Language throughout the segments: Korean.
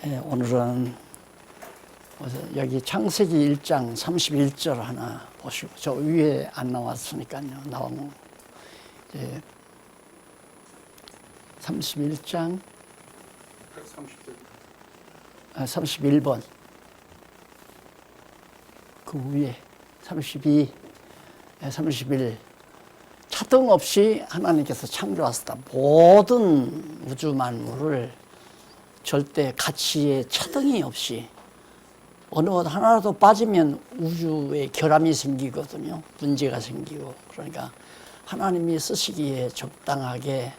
오늘은 여기 창세기 1장 31절 하나 보시고, 저 위에 안 나왔으니까요. 나오는 31장 31번 그 위에 32, 31 차등 없이 하나님께서 창조하셨다. 모든 우주 만물을 절대 가치에 차등이 없이 어느 것 하나라도 빠지면 우주에 결함이 생기거든요. 문제가 생기고. 그러니까 하나님이 쓰시기에 적당하게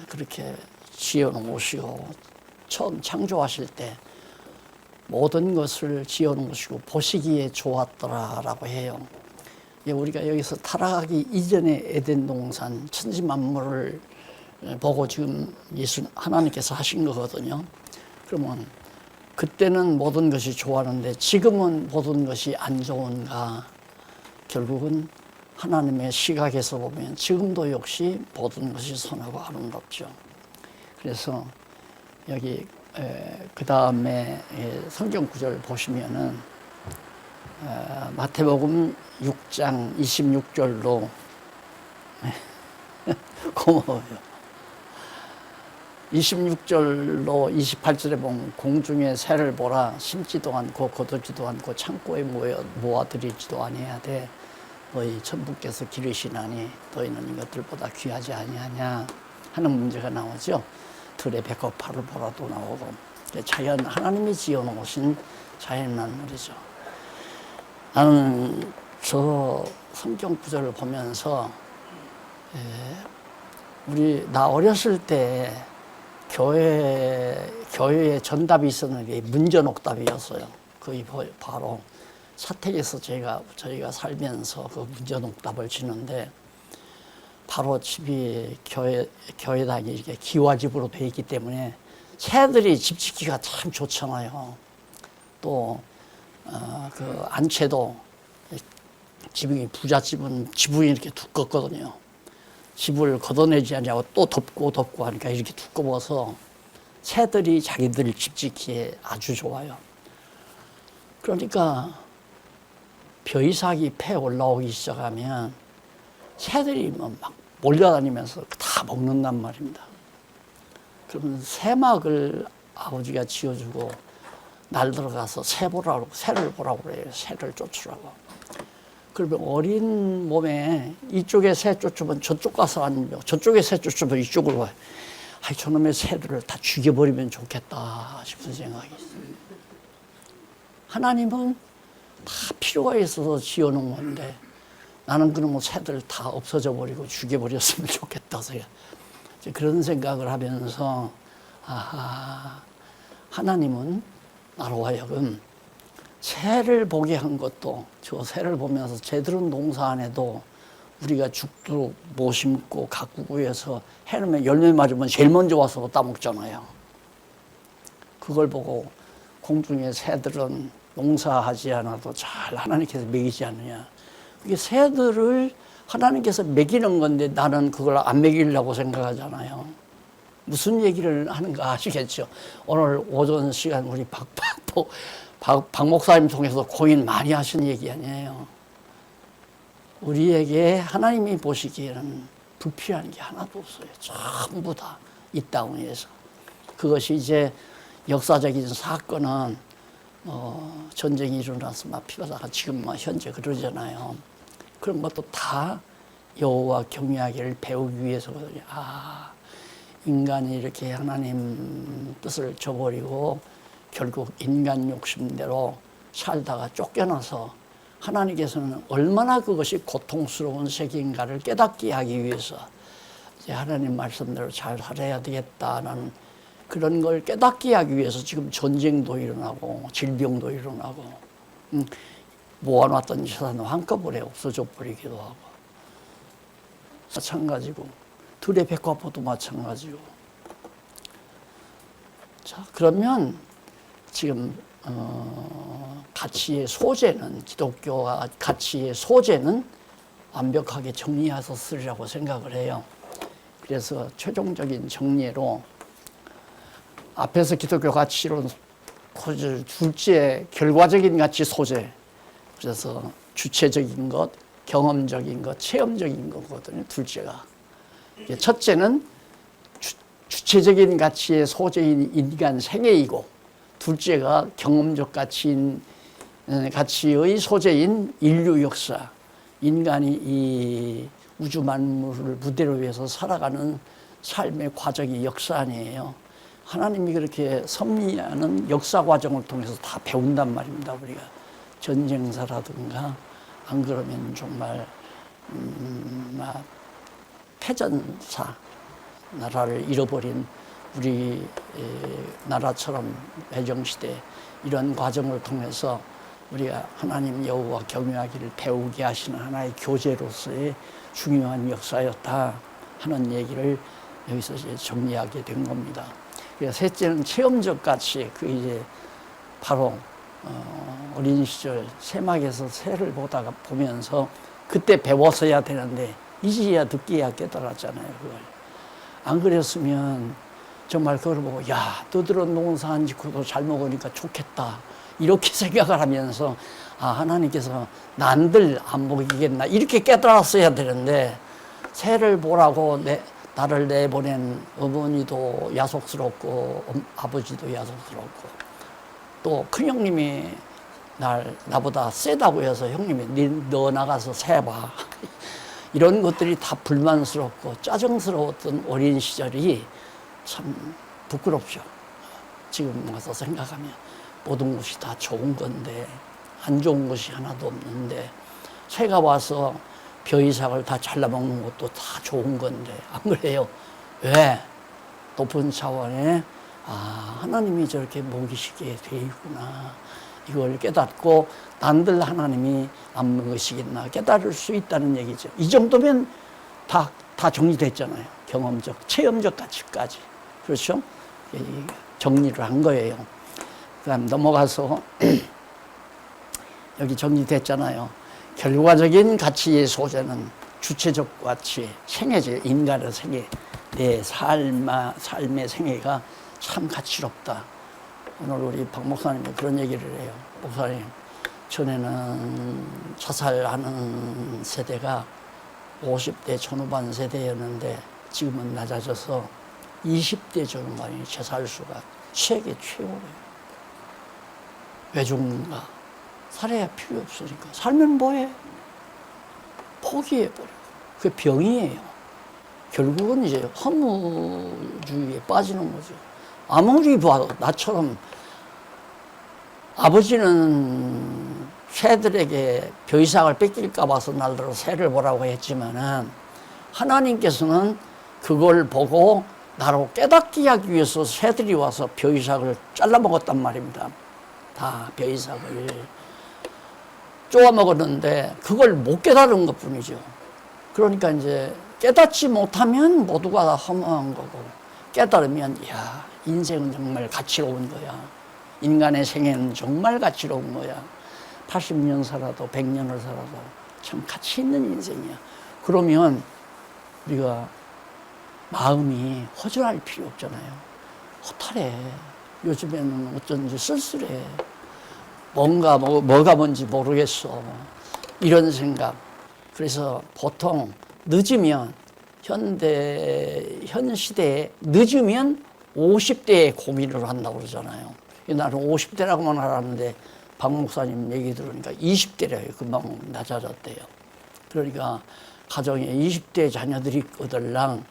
그렇게 지어놓으시고, 처음 창조하실 때 모든 것을 지어놓으시고 보시기에 좋았더라라고 해요. 우리가 여기서 타락하기 이전에 에덴 동산 천지만물을 보고 지금 하나님께서 하신 거거든요. 그러면 그때는 모든 것이 좋았는데 지금은 모든 것이 안 좋은가? 결국은 하나님의 시각에서 보면 지금도 역시 모든 것이 선하고 아름답죠. 그래서 여기 그 다음에 성경 구절 보시면은 마태복음 6장 26절로 고마워요. 26절로 28절에 보면 공중의 새를 보라. 심지도 않고 거두지도 않고 창고에 모아들이지도 아니하되 너희 천부께서 기르시나니 너희는 이것들보다 귀하지 아니하냐 하는 문제가 나오죠. 들의 백합화를 보라도 나오고, 자연 하나님이 지어놓으신 자연 만물이죠. 나는 저 성경 구절을 보면서 나 어렸을 때 교회에 전답이 있었는데 문전옥답이었어요. 거의 바로 사택에서 저희가 살면서 그 문전옥답을 치는데, 바로 집이 교회당이 이렇게 기와집으로 되어 있기 때문에 새들이 집 짓기가 참 좋잖아요. 또 그 안채도, 집이 부잣집은 지붕이 이렇게 두껍거든요. 집을 걷어내지 않냐고 또 덮고 하니까 이렇게 두꺼워서 새들이 자기들 집 짓기에 아주 좋아요. 그러니까 벼이삭이 패 올라오기 시작하면 새들이 막 몰려다니면서 다 먹는단 말입니다. 그러면 새막을 아버지가 지어주고 날 들어가서 새를 보라고 그래요. 새를 쫓으라고. 그러면 어린 몸에 이쪽에 새 쫓으면 저쪽 가서 앉으며, 저쪽에 새 쫓으면 이쪽으로 와요. 저놈의 새들을 다 죽여버리면 좋겠다 싶은 생각이 있어요. 하나님은 다 필요가 있어서 지어놓은 건데 나는 그놈의 새들 다 없어져 버리고 죽여버렸으면 좋겠다. 그런 생각을 하면서 하나님은 나로 하여금 새를 보게 한 것도, 저 새를 보면서 쟤들은 농사 안 해도 우리가 죽도 못 심고 가꾸고 해서 해놓으면 열매 맞으면 제일 먼저 와서 따먹잖아요. 그걸 보고 공중의 새들은 농사하지 않아도 잘 하나님께서 먹이지 않느냐. 이게 새들을 하나님께서 먹이는 건데 나는 그걸 안 먹이려고 생각하잖아요. 무슨 얘기를 하는가 아시겠죠? 오늘 오전 시간 우리 박 목사님 통해서 고인 많이 하신 얘기 아니에요. 우리에게 하나님이 보시기에는 불필요한 게 하나도 없어요. 전부 다 이 땅에서. 그것이 이제 역사적인 사건은 전쟁이 일어나서 막 피바다가 지금 현재 그러잖아요. 그런 것도 다 여호와 경외하기를 배우기 위해서거든요. 인간이 이렇게 하나님 뜻을 저버리고 결국 인간 욕심대로 살다가 쫓겨나서 하나님께서는 얼마나 그것이 고통스러운 세계인가를 깨닫게 하기 위해서 이제 하나님 말씀대로 잘 살아야 되겠다는 그런 걸 깨닫게 하기 위해서 지금 전쟁도 일어나고 질병도 일어나고 모아놨던 재산도 한꺼번에 없어져 버리기도 하고, 마찬가지고 들의 백화포도 마찬가지고. 자, 그러면 지금 가치의 소재는, 기독교와 가치의 소재는 완벽하게 정리하셨으리라고 생각을 해요. 그래서 최종적인 정리로 앞에서 기독교 가치론 소재, 둘째 결과적인 가치 소재. 그래서 주체적인 것, 경험적인 것, 체험적인 거거든요. 둘째가. 첫째는 주체적인 가치의 소재인 인간 생애이고, 둘째가 경험적 가치의 소재인 인류 역사. 인간이 이 우주 만물을 무대로 위해서 살아가는 삶의 과정이 역사 아니에요. 하나님이 그렇게 섭리하는 역사 과정을 통해서 다 배운단 말입니다. 우리가 전쟁사라든가 안 그러면 정말 패전사, 나라를 잃어버린 우리 나라처럼 배정시대 이런 과정을 통해서 우리가 하나님 여호와 경외하기를 배우게 하시는 하나의 교재로서의 중요한 역사였다 하는 얘기를 여기서 이제 정리하게 된 겁니다. 셋째는 체험적 가치, 그 이제 바로 어린 시절 새막에서 새를 보면서 그때 배웠어야 되는데 이제야 듣기야 깨달았잖아요. 그걸 안 그랬으면 정말 그걸 보고 야 너들은 농사 안 짓고도 잘 먹으니까 좋겠다 이렇게 생각을 하면서 아 하나님께서 난들 안 먹이겠나 이렇게 깨달았어야 되는데 새를 보라고 나를 내보낸 어머니도 야속스럽고 아버지도 야속스럽고 또 큰형님이 나보다 세다고 해서 형님이 너 나가서 세봐 이런 것들이 다 불만스럽고 짜증스러웠던 어린 시절이 참 부끄럽죠. 지금 와서 생각하면 모든 것이 다 좋은 건데 안 좋은 것이 하나도 없는데 새가 와서 벼이삭을 다 잘라먹는 것도 다 좋은 건데 안 그래요? 왜? 높은 차원에 하나님이 저렇게 먹이시게 돼 있구나 이걸 깨닫고 난들 하나님이 안 먹으시겠나 깨달을 수 있다는 얘기죠. 이 정도면 다 정리됐잖아요. 경험적, 체험적 가치까지. 그렇죠? 정리를 한 거예요. 그 다음 넘어가서 여기 정리됐잖아요. 결과적인 가치의 소재는 주체적 가치, 생애죠. 인간의 생애, 내 삶의 생애가 참 가치롭다. 오늘 우리 박 목사님이 그런 얘기를 해요. 목사님, 전에는 자살하는 세대가 50대 전후반 세대였는데 지금은 낮아져서 20대 전후반이 자살수가 세계 최고래요. 왜 죽는가? 살아야 필요 없으니까. 살면 뭐해? 포기해버려. 그게 병이에요. 결국은 이제 허무주의에 빠지는 거죠. 아무리 봐도 나처럼 아버지는 새들에게 벼이삭을 뺏길까 봐서 날들어 새를 보라고 했지만은 하나님께서는 그걸 보고 나로 깨닫게 하기 위해서 새들이 와서 벼이삭을 잘라 먹었단 말입니다. 다 벼이삭을 쪼아 먹었는데 그걸 못 깨달은 것 뿐이죠. 그러니까 이제 깨닫지 못하면 모두가 다 허무한 거고 깨달으면 야 인생은 정말 가치로운 거야. 인간의 생애는 정말 가치로운 거야. 80년 살아도 100년을 살아도 참 가치 있는 인생이야. 그러면 우리가 마음이 허전할 필요 없잖아요. 허탈해. 요즘에는 어쩐지 쓸쓸해. 뭐가 뭔지 모르겠어. 이런 생각. 그래서 보통 늦으면 현 시대에 늦으면 50대에 고민을 한다고 그러잖아요. 나는 50대라고만 알았는데 박 목사님 얘기 들으니까 20대래요. 금방 낮아졌대요. 그러니까 가정에 20대 자녀들이 있거들랑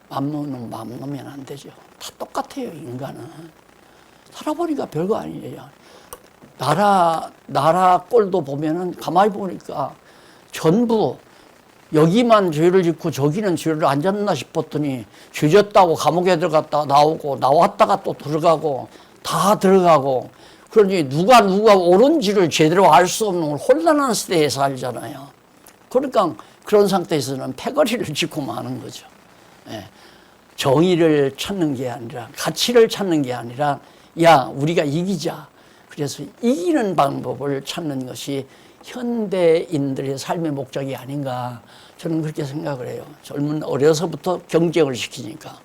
맘 놓으면 안 되죠. 다 똑같아요, 인간은. 살아보니까 별거 아니에요. 나라 꼴도 보면은 가만히 보니까 전부 여기만 죄를 짓고 저기는 죄를 안 졌나 싶었더니 죄 졌다고 감옥에 들어갔다가 나오고 나왔다가 또 들어가고 다 들어가고 그러니 누가 옳은지를 제대로 알 수 없는 혼란한 시대에 살잖아요. 그러니까 그런 상태에서는 패거리를 짓고 마는 거죠. 예. 정의를 찾는 게 아니라 가치를 찾는 게 아니라 야 우리가 이기자. 그래서 이기는 방법을 찾는 것이 현대인들의 삶의 목적이 아닌가 저는 그렇게 생각을 해요. 어려서부터 경쟁을 시키니까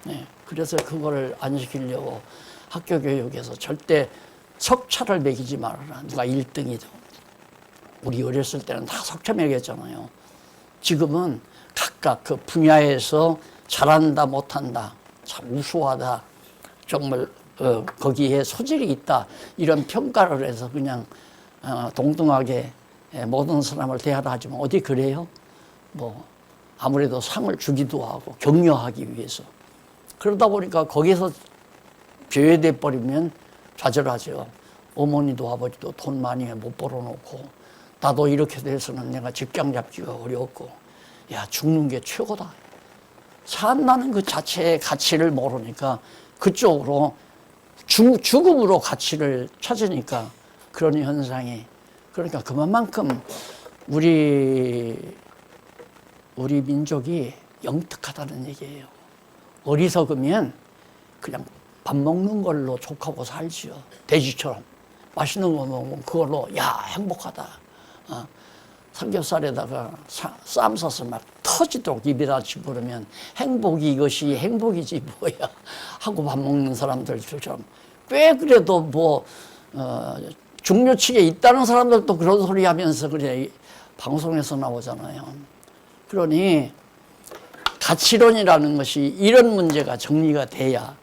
네. 그래서 그거를 안 시키려고 학교 교육에서 절대 석차를 매기지 말아라. 누가 1등이든. 우리 어렸을 때는 다 석차 매겼잖아요. 지금은 각각 그 분야에서 잘한다 못한다, 참 우수하다, 정말 거기에 소질이 있다, 이런 평가를 해서 그냥 동등하게 모든 사람을 대하라 하지만 어디 그래요? 뭐 아무래도 상을 주기도 하고 격려하기 위해서. 그러다 보니까 거기서 배회돼 버리면 좌절하죠. 어머니도 아버지도 돈 많이 못 벌어놓고 나도 이렇게 돼서는 내가 직장 잡기가 어렵고, 야, 죽는 게 최고다. 산다는 그 자체의 가치를 모르니까 그쪽으로 죽음으로 가치를 찾으니까 그런 현상이. 그러니까 그만큼 우리 민족이 영특하다는 얘기예요. 어리석으면 그냥 밥 먹는 걸로 족하고 살지요. 돼지처럼. 맛있는 거 먹으면 그걸로 야 행복하다. 삼겹살에다가 쌈 싸서 막 터지도록 입에다 집으면 행복이 이것이 행복이지 뭐야 하고 밥 먹는 사람들처럼, 꽤 그래도 뭐 중류층에 있다는 사람들도 그런 소리 하면서 그래 방송에서 나오잖아요. 그러니 가치론이라는 것이 이런 문제가 정리가 돼야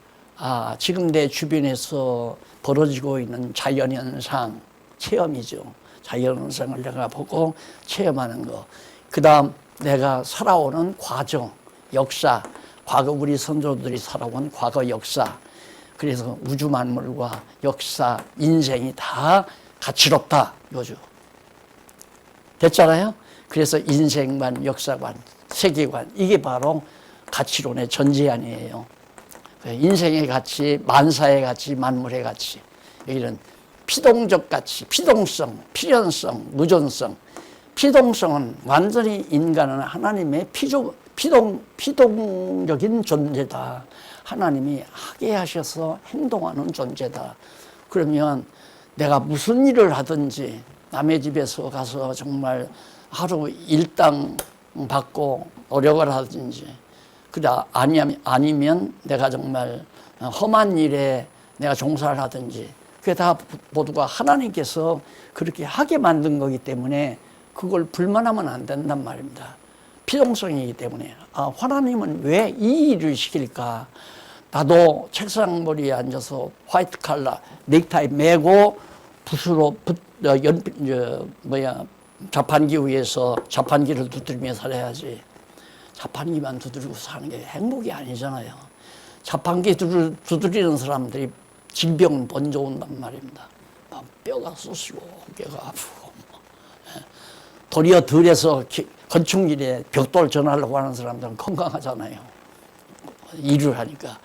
지금 내 주변에서 벌어지고 있는 자연현상, 체험이죠. 자연현상을 내가 보고 체험하는 거. 그 다음 내가 살아오는 과정, 역사, 과거 우리 선조들이 살아온 과거 역사. 그래서 우주 만물과 역사, 인생이 다 가치롭다, 요즘. 됐잖아요? 그래서 인생관, 역사관, 세계관, 이게 바로 가치론의 전제안이에요. 인생의 가치, 만사의 가치, 만물의 가치. 이런 피동적 가치, 피동성, 필연성, 무존성. 피동성은 완전히 인간은 하나님의 피동적인 존재다. 하나님이 하게 하셔서 행동하는 존재다. 그러면 내가 무슨 일을 하든지 남의 집에서 가서 정말 하루 일당 받고 노력을 하든지, 그다 아니면 내가 정말 험한 일에 내가 종사를 하든지, 그게 다 모두가 하나님께서 그렇게 하게 만든 거기 때문에 그걸 불만하면 안 된단 말입니다. 피동성이기 때문에. 하나님은 왜 이 일을 시킬까? 나도 책상 머리에 앉아서 화이트 칼라 넥타이 매고 붓으로 자판기 위에서 자판기를 두드리며 살아야지. 자판기만 두드리고 사는 게 행복이 아니잖아요. 자판기 두드리는 사람들이 질병은 먼저 온단 말입니다. 뼈가 쑤시고 어깨가 아프고, 도리어 들에서 건축일에 벽돌 전하려고 하는 사람들은 건강하잖아요. 일을 하니까.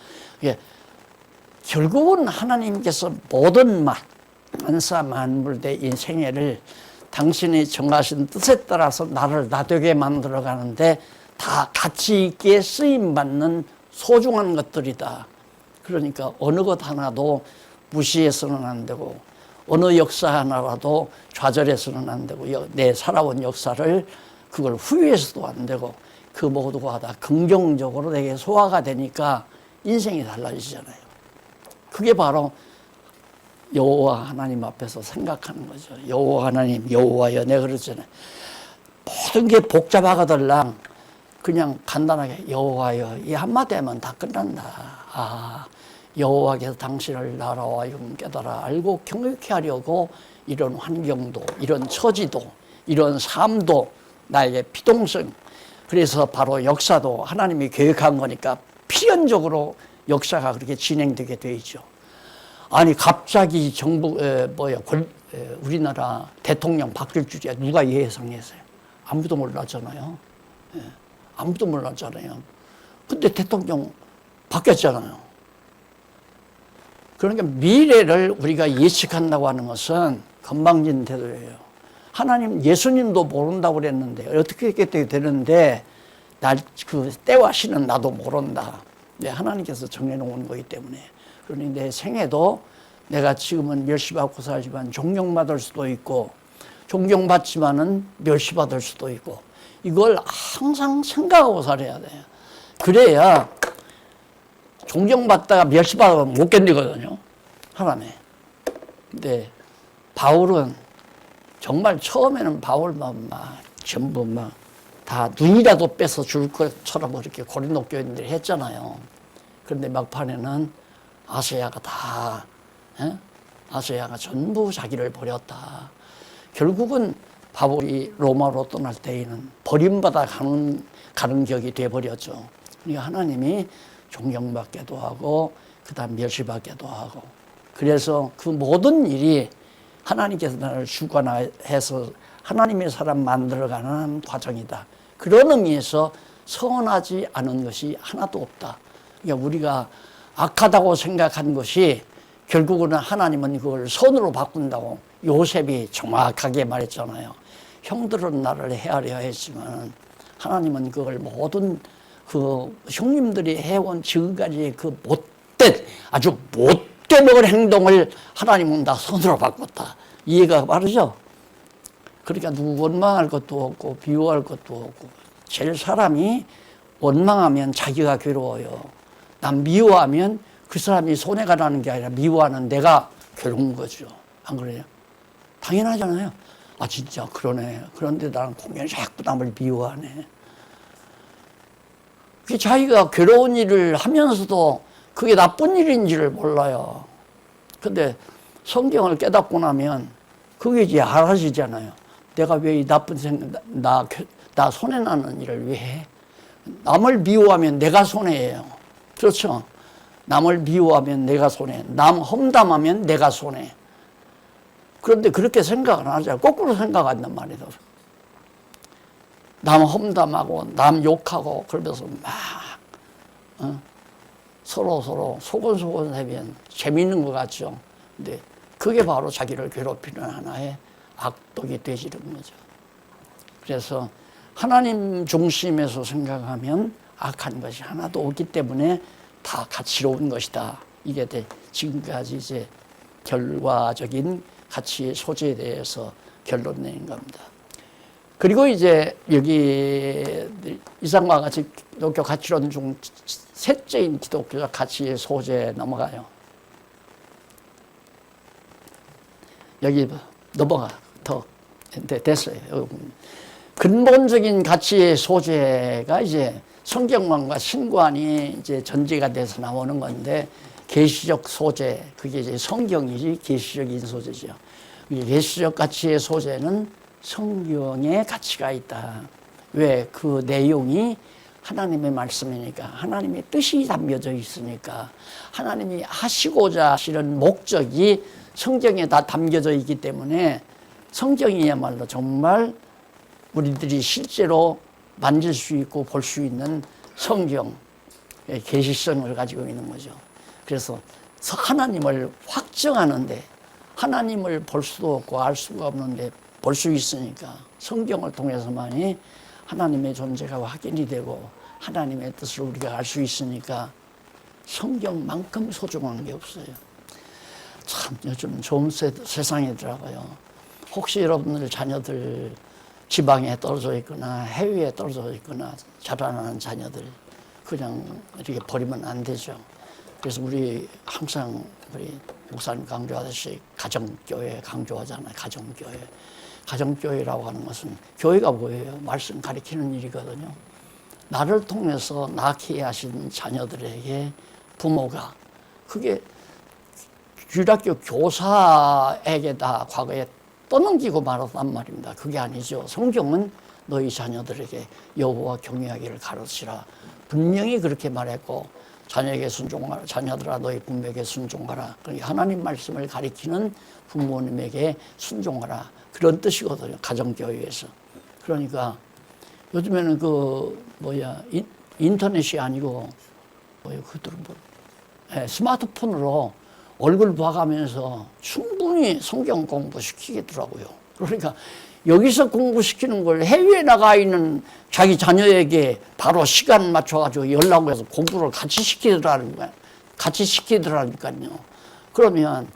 결국은 하나님께서 모든 만사 만물대 인생애를 당신이 정하신 뜻에 따라서 나를 나되게 만들어 가는데 다 가치 있게 쓰임받는 소중한 것들이다. 그러니까 어느 것 하나도 무시해서는 안 되고, 어느 역사 하나라도 좌절해서는 안 되고, 내 살아온 역사를 그걸 후회해서도 안 되고, 그 모두가 다 긍정적으로 내게 소화가 되니까 인생이 달라지잖아요. 그게 바로 여호와 하나님 앞에서 생각하는 거죠. 여호와 하나님, 여호와여, 내가 그러잖아요. 모든 게 복잡하거들랑 그냥 간단하게 여호와여 이 한마디 하면 다 끝난다. 여호와께서 당신을 나라와 영 깨달아 알고 경외케 하려고 이런 환경도, 이런 처지도, 이런 삶도 나에게 피동성. 그래서 바로 역사도 하나님이 계획한 거니까 필연적으로 역사가 그렇게 진행되게 돼 있죠. 아니 갑자기 우리나라 대통령 바뀔 줄이야 누가 예상했어요? 아무도 몰랐잖아요. 아무도 몰랐잖아요. 근데 대통령 바뀌었잖아요. 그러니까 미래를 우리가 예측한다고 하는 것은 건방진 태도예요. 하나님, 예수님도 모른다고 그랬는데 어떻게 이렇게 되는데 그 때와 시는 나도 모른다. 하나님께서 정해놓은 거기 때문에. 그러니 내 생애도 내가 지금은 멸시받고 살지만 존경받을 수도 있고, 존경받지만은 멸시받을 수도 있고, 이걸 항상 생각하고 살아야 돼요. 그래야 존경받다가 멸시받으면 못 견디거든요. 사람이. 근데 바울은 정말 처음에는 바울만 막 전부 막 다 눈이라도 빼서 줄 것처럼 이렇게 고린도 교인들이 했잖아요. 그런데 막판에는 아시아가 다, 아시아가 전부 자기를 버렸다. 결국은 바울이 로마로 떠날 때에는 버림받아 가는 격이 돼버렸죠. 그러니까 하나님이 존경받게도 하고, 그 다음 멸시받게도 하고. 그래서 그 모든 일이 하나님께서 나를 주관해서 하나님의 사람 만들어가는 과정이다. 그런 의미에서 선하지 않은 것이 하나도 없다. 그러니까 우리가 악하다고 생각한 것이 결국은 하나님은 그걸 선으로 바꾼다고 요셉이 정확하게 말했잖아요. 형들은 나를 헤아려 했지만 하나님은 그걸 모든 그 형님들이 해온 지금까지 그 못된, 아주 못돼 먹을 행동을 하나님은 다 선으로 바꿨다. 이해가 바르죠? 그러니까 누구 원망할 것도 없고 비호할 것도 없고, 제일 사람이 원망하면 자기가 괴로워요. 난 미워하면 그 사람이 손해가 나는 게 아니라 미워하는 내가 괴로운 거죠. 안 그래요? 당연하잖아요. 아 진짜 그러네. 그런데 나는 공연이 자꾸 남을 미워하네. 그게 자기가 괴로운 일을 하면서도 그게 나쁜 일인지를 몰라요. 근데 성경을 깨닫고 나면 그게 이제 알아지잖아요. 내가 왜 이 나쁜 생각, 나 손해나는 일을 왜 해? 남을 미워하면 내가 손해예요. 그렇죠? 남을 미워하면 내가 손해. 남 험담하면 내가 손해. 그런데 그렇게 생각 안 하잖아요. 거꾸로 생각 안 한단 말이에요. 남 험담하고 남 욕하고 그러면서 막 서로 소곤소곤 하면 재미있는 것 같죠. 근데 그게 바로 자기를 괴롭히는 하나의 악독이 되지는 거죠. 그래서 하나님 중심에서 생각하면 악한 것이 하나도 없기 때문에 다 가치로운 것이다. 이게 지금까지 이제 결과적인 가치의 소재에 대해서 결론 내린 겁니다. 그리고 이제 여기 이상과 같이 기독교 가치론 중 셋째인 기독교적 가치의 소재에 넘어가요. 여기 넘어가. 더 됐어요. 근본적인 가치의 소재가 이제 성경관과 신관이 이제 전제가 돼서 나오는 건데, 계시적 소재, 그게 이제 성경이지 계시적인 소재죠. 계시적 가치의 소재는 성경에 가치가 있다. 왜? 그 내용이 하나님의 말씀이니까, 하나님의 뜻이 담겨져 있으니까, 하나님이 하시고자 하시는 목적이 성경에 다 담겨져 있기 때문에 성경이야말로 정말 우리들이 실제로 만질 수 있고 볼 수 있는 성경의 계시성을 가지고 있는 거죠. 그래서 하나님을 확정하는데, 하나님을 볼 수도 없고 알 수가 없는데 볼 수 있으니까 성경을 통해서만이 하나님의 존재가 확인이 되고 하나님의 뜻을 우리가 알 수 있으니까 성경만큼 소중한 게 없어요. 참 요즘 좋은 세상이더라고요. 혹시 여러분들 자녀들 지방에 떨어져 있거나 해외에 떨어져 있거나 자라나는 자녀들 그냥 이렇게 버리면 안 되죠. 그래서 우리 항상 우리 목사님 강조하듯이 가정교회 강조하잖아요. 가정교회. 가정교회라고 하는 것은 교회가 뭐예요? 말씀 가리키는 일이거든요. 나를 통해서 낳게 하신 자녀들에게 부모가, 그게 유학교 교사에게 다 과거에 떠넘기고 말았단 말입니다. 그게 아니죠. 성경은 너희 자녀들에게 여호와 경외하기를 가르치라. 분명히 그렇게 말했고, 자녀에게 순종하라. 자녀들아 너희 부모에게 순종하라. 그러니까 하나님 말씀을 가리키는 부모님에게 순종하라. 그런 뜻이거든요. 가정교회에서. 그러니까 요즘에는 인터넷이 아니고 스마트폰으로 얼굴 봐가면서 충분히 성경 공부시키겠더라고요. 그러니까 여기서 공부시키는 걸 해외에 나가 있는 자기 자녀에게 바로 시간 맞춰가지고 연락을 해서 공부를 같이 시키더라니까요. 그러면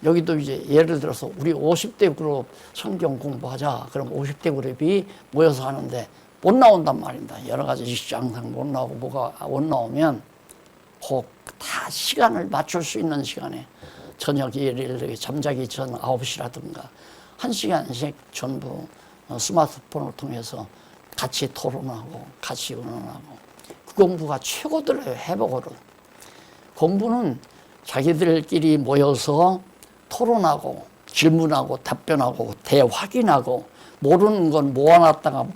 여기도 이제 예를 들어서 우리 50대 그룹 성경 공부하자. 그럼 50대 그룹이 모여서 하는데 못 나온단 말입니다. 여러 가지 이슈 항상 못 나오고 뭐가 못 나오면 다 시간을 맞출 수 있는 시간에 저녁 예를 들어 잠자기 전 9시라든가 1시간씩 전부 스마트폰을 통해서 같이 토론하고 같이 의논하고 그 공부가 최고더래요. 회복으로. 공부는 자기들끼리 모여서 토론하고 질문하고 답변하고 대확인하고 모르는 건 모아놨다가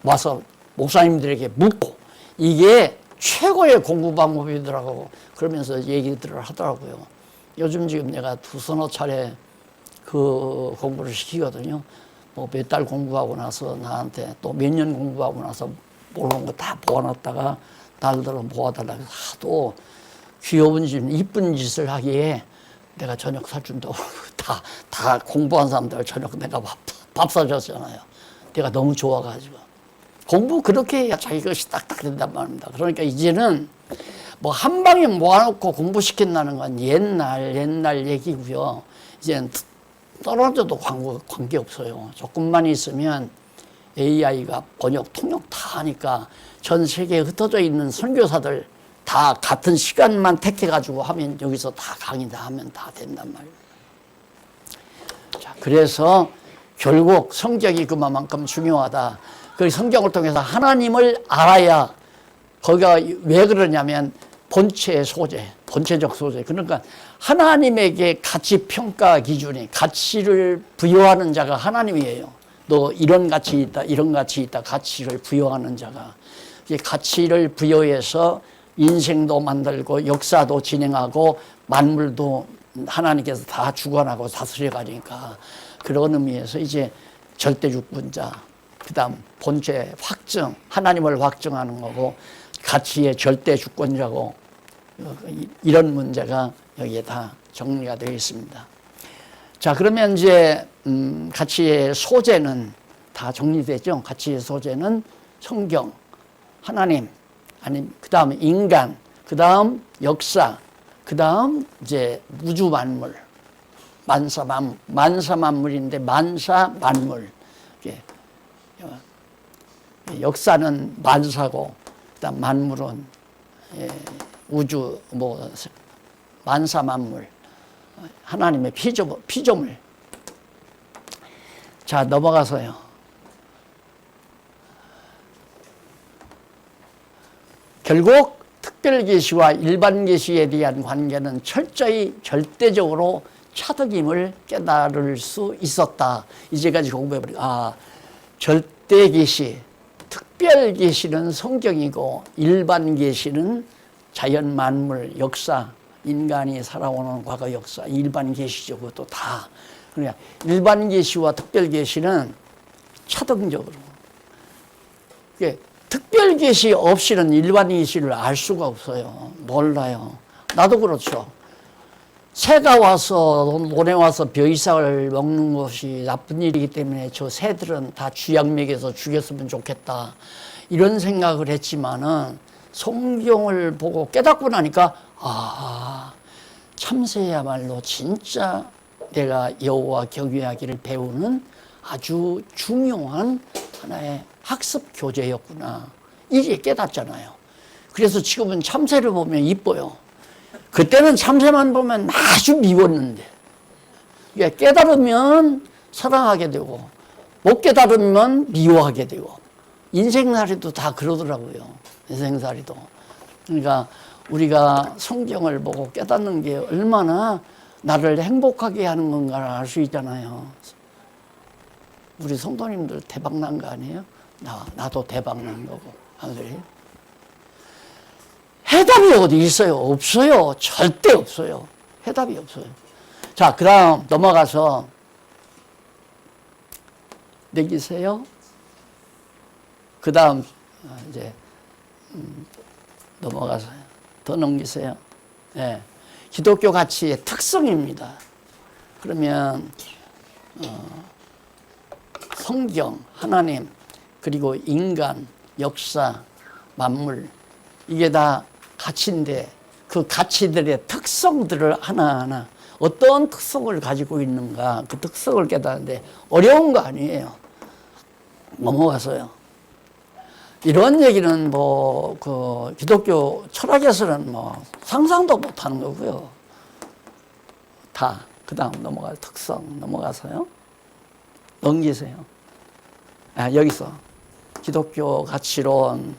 와서 목사님들에게 묻고 이게 최고의 공부 방법이더라고. 그러면서 얘기들을 하더라고요. 요즘 지금 내가 두서너 차례 그 공부를 시키거든요. 뭐 몇 달 공부하고 나서 나한테 또 몇 년 공부하고 나서 모르는 거 다 모아놨다가 날들어 모아달라고 하도 귀여운 짓, 이쁜 짓을 하기에 내가 저녁 사준다고 다 공부한 사람들 저녁 내가 밥 사줬잖아요. 내가 너무 좋아가지고. 공부 그렇게 해야 자기 것이 딱딱 된단 말입니다. 그러니까 이제는 뭐 한 방에 모아놓고 공부시킨다는 건 옛날 얘기고요. 이제는 떨어져도 관계없어요. 조금만 있으면 AI가 번역, 통역 다 하니까 전 세계에 흩어져 있는 선교사들 다 같은 시간만 택해가지고 하면 여기서 다 강의 다 하면 다 된단 말이에요. 자, 그래서 결국 성경이 그만큼 중요하다. 그 성경을 통해서 하나님을 알아야 거기가 왜 그러냐면 본체의 소재, 본체적 소재. 그러니까 하나님에게 가치 평가 기준이 가치를 부여하는 자가 하나님이에요. 너 이런 가치 있다, 이런 가치 있다, 가치를 부여하는 자가. 가치를 부여해서 인생도 만들고 역사도 진행하고 만물도 하나님께서 다 주관하고 다스려 가니까 그런 의미에서 이제 절대주권자, 그 다음 본체 확정, 하나님을 확정하는 거고 가치의 절대주권자고 이런 문제가 여기에 다 정리가 되어 있습니다. 자, 그러면 이제 가치의 소재는 다 정리되죠. 가치의 소재는 성경, 하나님, 아니 그 다음 인간, 그 다음 역사, 그 다음 이제 우주 만물, 만사 만물인데 만사 만물. 역사는 만사고, 그다음 만물은 우주 뭐 만사 만물, 하나님의 피조물. 자, 넘어가서요. 결국 특별계시와 일반계시에 대한 관계는 철저히 절대적으로 차득임을 깨달을 수 있었다. 이제까지 공부해보니까 절대계시, 특별계시는 성경이고 일반계시는 자연 만물, 역사, 인간이 살아오는 과거 역사, 일반계시죠. 그것도 다. 그러니까 일반계시와 특별계시는 차등적으로. 특별계시 없이는 일반계시를 알 수가 없어요. 몰라요. 나도 그렇죠. 새가 와서 논에 와서 벼이삭을 먹는 것이 나쁜 일이기 때문에 저 새들은 다 쥐약 먹여서 죽였으면 좋겠다. 이런 생각을 했지만은 성경을 보고 깨닫고 나니까 참새야말로 진짜 내가 여호와 경외하기를 배우는 아주 중요한 하나의 학습 교재였구나. 이제 깨닫잖아요. 그래서 지금은 참새를 보면 이뻐요. 그때는 참새만 보면 아주 미웠는데 깨달으면 사랑하게 되고 못 깨달으면 미워하게 되고 인생살이도 다 그러더라고요. 인생살이도. 그러니까 우리가 성경을 보고 깨닫는 게 얼마나 나를 행복하게 하는 건가를 알 수 있잖아요. 우리 성도님들 대박난 거 아니에요? 나도 대박난 거고. 안 그래요? 해답이 어디 있어요? 없어요. 절대 없어요. 해답이 없어요. 자, 그 다음 넘어가서 내기세요. 그 다음 이제 넘어가서 더 넘기세요. 네. 기독교 가치의 특성입니다. 그러면 성경, 하나님, 그리고 인간, 역사, 만물 이게 다 가치인데 그 가치들의 특성들을 하나하나 어떤 특성을 가지고 있는가 그 특성을 깨닫는데 어려운 거 아니에요. 넘어가서요. 이런 얘기는 뭐, 기독교 철학에서는 뭐, 상상도 못 하는 거고요. 다. 그 다음 특성 넘어가서요. 넘기세요. 여기서. 기독교 가치론.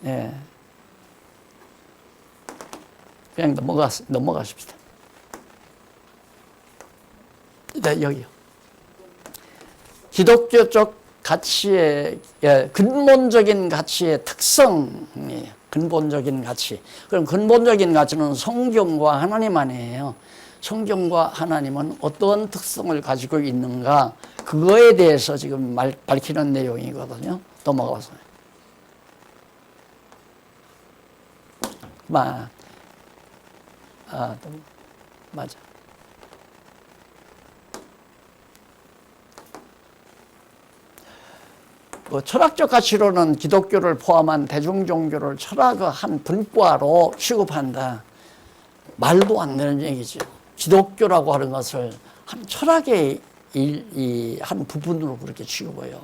예. 그냥 넘어가십시다. 네, 여기요. 기독교적 가치의, 근본적인 가치의 특성이에요. 근본적인 가치. 그럼 근본적인 가치는 성경과 하나님 안이에요. 성경과 하나님은 어떤 특성을 가지고 있는가, 그거에 대해서 지금 밝히는 내용이거든요. 넘어가서. 맞아. 철학적 가치로는 기독교를 포함한 대중종교를 철학의 한 분과로 취급한다. 말도 안 되는 얘기죠. 기독교라고 하는 것을 한 철학의 한 부분으로 그렇게 취급해요.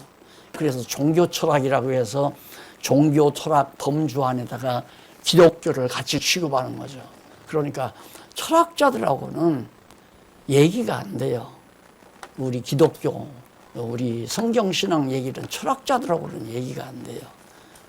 그래서 종교 철학이라고 해서 종교 철학 범주 안에다가 기독교를 같이 취급하는 거죠. 그러니까 철학자들하고는 얘기가 안 돼요. 우리 기독교, 우리 성경신앙 얘기는 철학자들하고는 얘기가 안 돼요.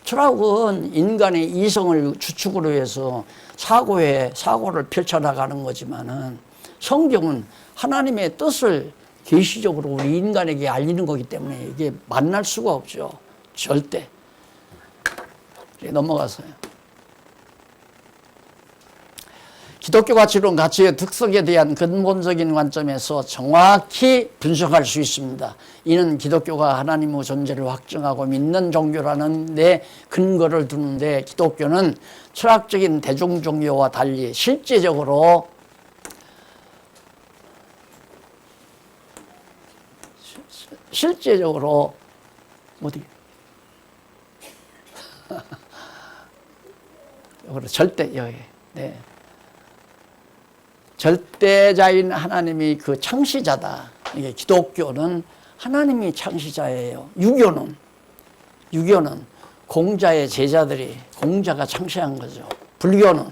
철학은 인간의 이성을 주축으로 해서 사고를 펼쳐나가는 거지만은 성경은 하나님의 뜻을 계시적으로 우리 인간에게 알리는 거기 때문에 이게 만날 수가 없죠. 절대. 넘어가서요. 기독교 가치론 가치의 특성에 대한 근본적인 관점에서 정확히 분석할 수 있습니다. 이는 기독교가 하나님의 존재를 확증하고 믿는 종교라는 데 근거를 두는데, 기독교는 철학적인 대중종교와 달리 실제적으로 어디 절대 여기 네. 절대자인 하나님이 그 창시자다. 이게 기독교는 하나님이 창시자예요. 유교는 공자의 제자들이, 공자가 창시한 거죠. 불교는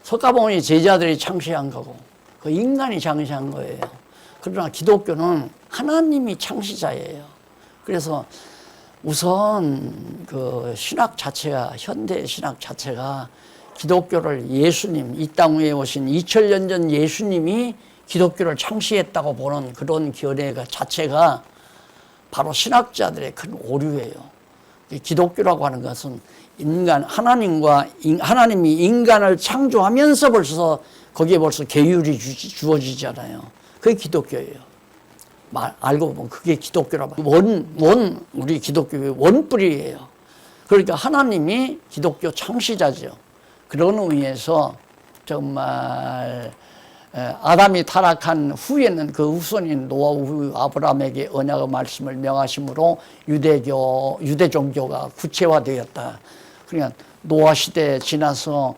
석가모니 제자들이 창시한 거고, 그 인간이 창시한 거예요. 그러나 기독교는 하나님이 창시자예요. 그래서 우선 그 신학 자체가, 현대 신학 자체가 기독교를 예수님, 이 땅에 오신 2000년 전 예수님이 기독교를 창시했다고 보는 그런 견해가 자체가 바로 신학자들의 큰 오류예요. 기독교라고 하는 것은 하나님이 인간을 창조하면서 벌써 거기에 벌써 계율이 주어지잖아요. 그게 기독교예요. 알고 보면 그게 기독교라고. 우리 기독교의 원뿌리예요. 그러니까 하나님이 기독교 창시자죠. 그런 의미에서 정말 아담이 타락한 후에는 그 후손인 노아 후 아브라함에게 언약의 말씀을 명하심으로 유대 종교가 구체화되었다. 그러니까 노아 시대에 지나서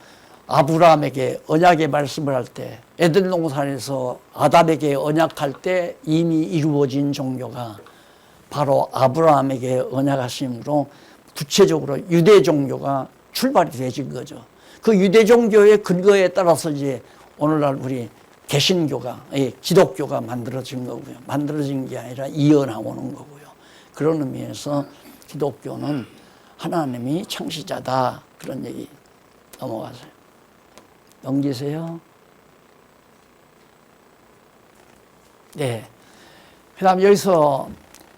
아브라함에게 언약의 말씀을 할 때, 에덴 동산에서 아담에게 언약할 때 이미 이루어진 종교가 바로 아브라함에게 언약하심으로 구체적으로 유대 종교가 출발이 되어진 거죠. 그 유대 종교의 근거에 따라서 이제 오늘날 우리 개신교가, 기독교가 만들어진 거고요. 만들어진 게 아니라 이어나오는 거고요. 그런 의미에서 기독교는 하나님이 창시자다. 그런 얘기 넘어가세요. 넘기세요. 네. 그 다음 여기서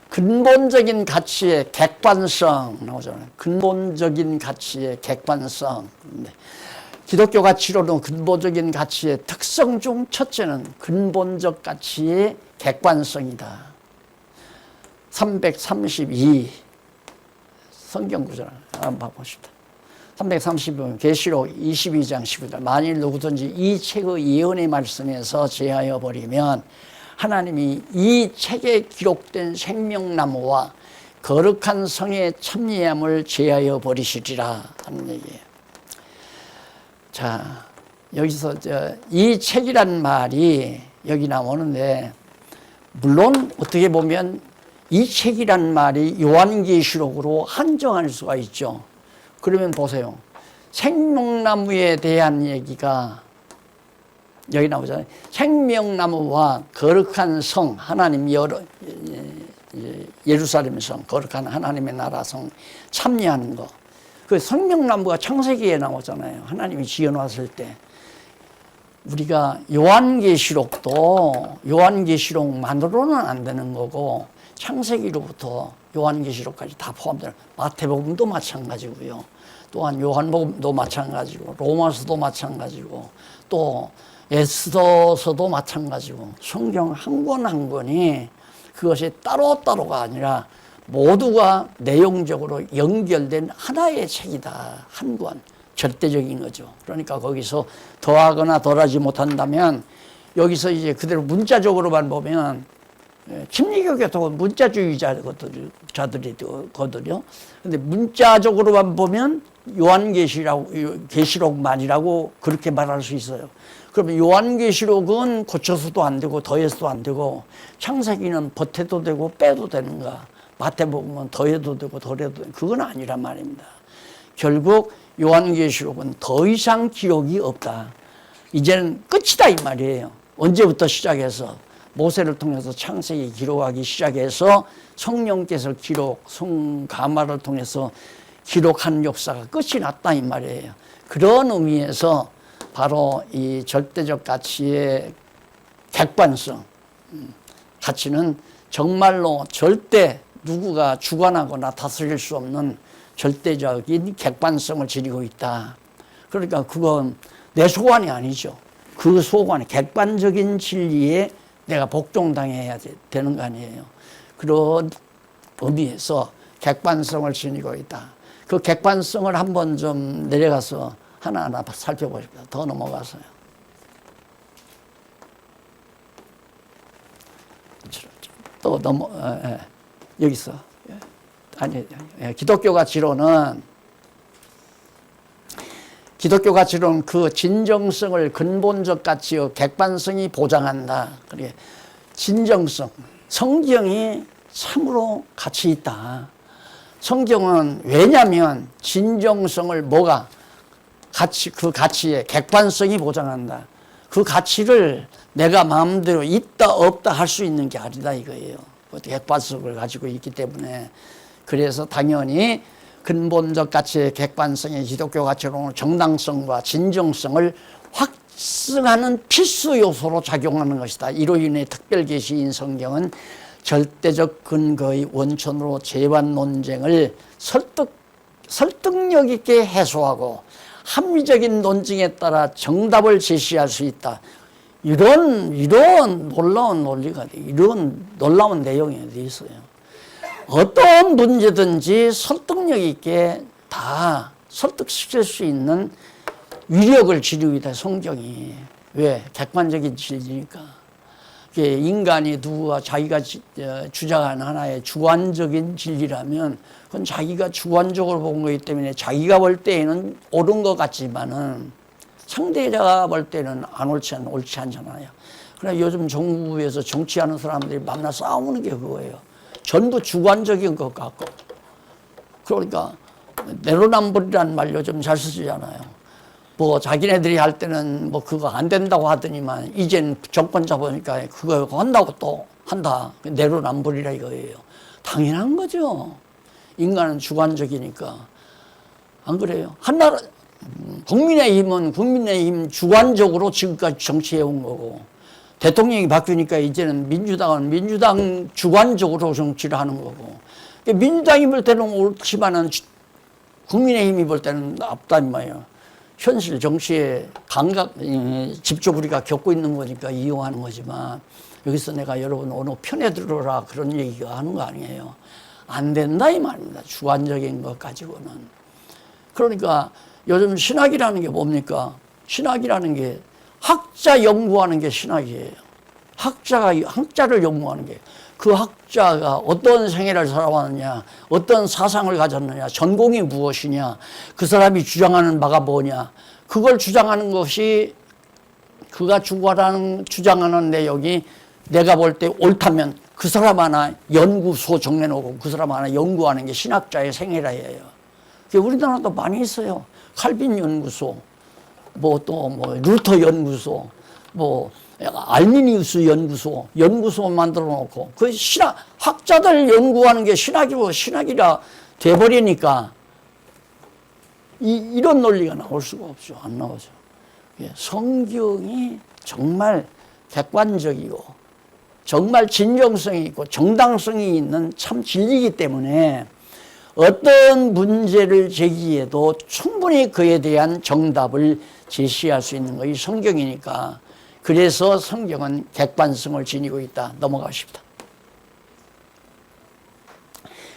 근본적인 가치의 객관성 나오잖아요. 근본적인 가치의 객관성. 네. 기독교 가치로는 근본적인 가치의 특성 중 첫째는 근본적 가치의 객관성이다. 332 성경 구절 한번 봐봅시다. 332번 계시록 22장 19절. 만일 누구든지 이 책의 예언의 말씀에서 제하여 버리면 하나님이 이 책에 기록된 생명나무와 거룩한 성의 참여함을 제하여 버리시리라 하는 얘기예요. 자, 여기서 이 책이란 말이 여기 나오는데, 물론 어떻게 보면 이 책이란 말이 요한계시록으로 한정할 수가 있죠. 그러면 보세요. 생명나무에 대한 얘기가 여기 나오잖아요. 생명나무와 거룩한 성, 하나님 예루살렘 성, 거룩한 하나님의 나라 성 참여하는 거. 그 생명나무가 창세기에 나오잖아요. 하나님이 지어놨을 때. 우리가 요한계시록도 요한계시록만으로는 안 되는 거고 창세기로부터 요한계시록까지 다 포함되는 마태복음도 마찬가지고요. 또한 요한복음도 마찬가지고 로마서도 마찬가지고 또 에스더서도 마찬가지고 성경 한 권 한 권이 그것이 따로따로가 아니라 모두가 내용적으로 연결된 하나의 책이다. 한 권. 절대적인 거죠. 그러니까 거기서 더하거나 덜하지 못한다면 여기서 이제 그대로 문자적으로만 보면 침례교계통은 문자주의자들이거든요. 근데 문자적으로만 보면 계시록만이라고 그렇게 말할 수 있어요. 그러면 요한계시록은 고쳐서도 안 되고 더해서도 안 되고 창세기는 보태도 되고 빼도 되는가. 마태복음은 더해도 되고 덜해도 되고 그건 아니란 말입니다. 결국 요한계시록은 더 이상 기록이 없다. 이제는 끝이다 이 말이에요. 언제부터 시작해서 모세를 통해서 창세기 기록하기 시작해서 성령께서 성가마를 통해서 기록한 역사가 끝이 났다 이 말이에요. 그런 의미에서 바로 이 절대적 가치의 객관성, 가치는 정말로 절대 누구가 주관하거나 다스릴 수 없는 절대적인 객관성을 지니고 있다. 그러니까 그건 내 소관이 아니죠. 그 소관이 객관적인 진리에 내가 복종당해야 되는 거 아니에요. 그런 의미에서 객관성을 지니고 있다. 그 객관성을 한번 좀 내려가서 하나하나 살펴보십시오. 더 넘어가서요. 또 여기서 아니 기독교 가치로는 그 진정성을 근본적 가치의 객관성이 보장한다. 그게 진정성, 성경이 참으로 가치 있다. 성경은 왜냐하면 진정성을 그 가치의 객관성이 보장한다. 그 가치를 내가 마음대로 있다 없다 할 수 있는 게 아니다 이거예요. 객관성을 가지고 있기 때문에. 그래서 당연히 근본적 가치의 객관성의 기독교 가치로는 정당성과 진정성을 확증하는 필수 요소로 작용하는 것이다. 이로 인해 특별계시인 성경은 절대적 근거의 원천으로 재반 논쟁을 설득력 있게 해소하고 합리적인 논증에 따라 정답을 제시할 수 있다. 이런 놀라운 논리가 이런 놀라운 내용이 어디 있어요. 어떤 문제든지 설득력 있게 다 설득시킬 수 있는 위력을 지니고 있다, 성경이. 왜? 객관적인 진리니까. 인간이 누구가 자기가 주장하는 하나의 주관적인 진리라면 그건 자기가 주관적으로 본 거기 때문에 자기가 볼 때에는 옳은 것 같지만은 상대자가 볼 때는 옳지 않잖아요. 그러나 요즘 정부에서 정치하는 사람들이 만나 싸우는 게 그거예요. 전부 주관적인 것 같고. 그러니까 내로남불이라는 말 요즘 잘 쓰잖아요. 뭐 자기네들이 할 때는 뭐 그거 안 된다고 하더니만 이젠 정권 잡으니까 그거 한다고 또 한다. 내로남불이라 이거예요. 당연한 거죠. 인간은 주관적이니까. 안 그래요? 한나라 국민의힘 주관적으로 지금까지 정치해온 거고, 대통령이 바뀌니까 이제는 민주당 주관적으로 정치를 하는 거고, 민주당이 볼 때는 옳지만은 국민의힘이 볼 때는 나쁘단 말이에요. 현실 정치의 집중 우리가 겪고 있는 거니까 이용하는 거지만, 여기서 내가 여러분 어느 편에 들어라 그런 얘기가 하는 거 아니에요. 안 된다 이 말입니다. 주관적인 것 가지고는. 그러니까 요즘 신학이라는 게 뭡니까? 신학이라는 게 학자 연구하는 게 신학이에요. 학자를 연구하는 게, 그 학자가 어떤 생애를 살아왔느냐, 어떤 사상을 가졌느냐, 전공이 무엇이냐, 그 사람이 주장하는 바가 뭐냐, 그걸 주장하는 것이, 그가 주장하는 내용이 내가 볼 때 옳다면 그 사람 하나 연구소 정해놓고 그 사람 하나 연구하는 게 신학자의 생애라예요. 우리나라도 많이 있어요. 칼빈 연구소, 루터 연구소, 알미니우스 연구소 만들어 놓고 그 신학 학자들 연구하는 게 신학이라 돼버리니까 이런 논리가 나올 수가 없죠. 안 나오죠. 성경이 정말 객관적이고 정말 진정성이 있고 정당성이 있는 참 진리이기 때문에 어떤 문제를 제기해도 충분히 그에 대한 정답을 제시할 수 있는 것이 성경이니까 그래서 성경은 객관성을 지니고 있다. 넘어가십니다.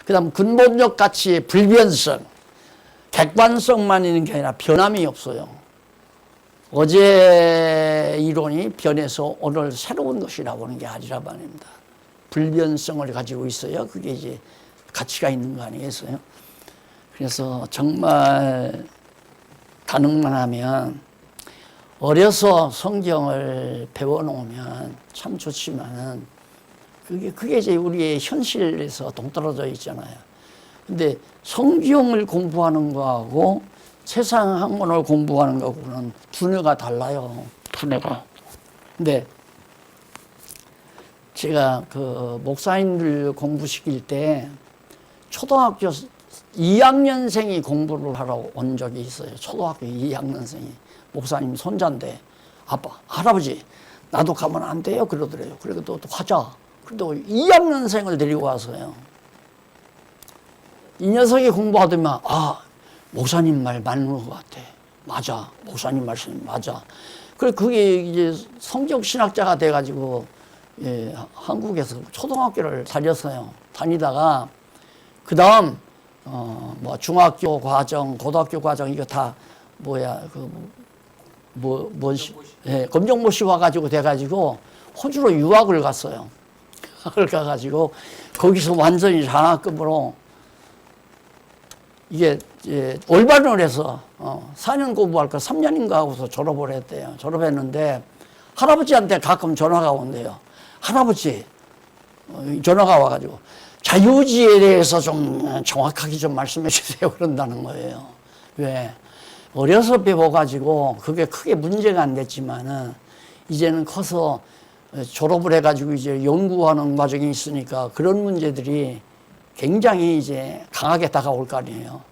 그 다음 근본적 가치의 불변성. 객관성만 있는 게 아니라 변함이 없어요. 어제 이론이 변해서 오늘 새로운 것이 나오는 게 아니라 말입니다. 불변성을 가지고 있어야 그게 이제 가치가 있는 거 아니겠어요? 그래서 정말 가능만 하면 어려서 성경을 배워놓으면 참 좋지만은 그게 이제 우리의 현실에서 동떨어져 있잖아요. 근데 성경을 공부하는 거하고 세상 학문을 공부하는 거하고는 분야가 달라요. 분야가. 근데 제가 그 목사님들 공부시킬 때 초등학교 2학년생이 공부를 하러 온 적이 있어요. 초등학교 2학년생이. 목사님 손자인데 아빠, 할아버지 나도 가면 안 돼요? 그러더래요. 그래도 또 가자. 그래도 2학년생을 데리고 와서요. 이 녀석이 공부하더만 목사님 말 맞는 것 같아. 맞아. 목사님 말씀 맞아. 그래 그게 이제 성경 신학자가 돼가지고 한국에서 초등학교를 다녔어요. 다니다가 그 다음 중학교 과정, 고등학교 과정 이거 다 검정고시 와가지고 돼가지고 호주로 유학을 갔어요. 유학을 가가지고 거기서 완전히 장학금으로 이게 올바른을 해서 4년 공부할 거 3년인가 하고서 졸업을 했대요. 졸업했는데 할아버지한테 가끔 전화가 온대요. 할아버지 전화가 와가지고 자유지에 대해서 좀 정확하게 좀 말씀해 주세요. 그런다는 거예요. 왜? 어려서 배워가지고 그게 크게 문제가 안 됐지만은 이제는 커서 졸업을 해가지고 이제 연구하는 과정이 있으니까 그런 문제들이 굉장히 이제 강하게 다가올 거 아니에요.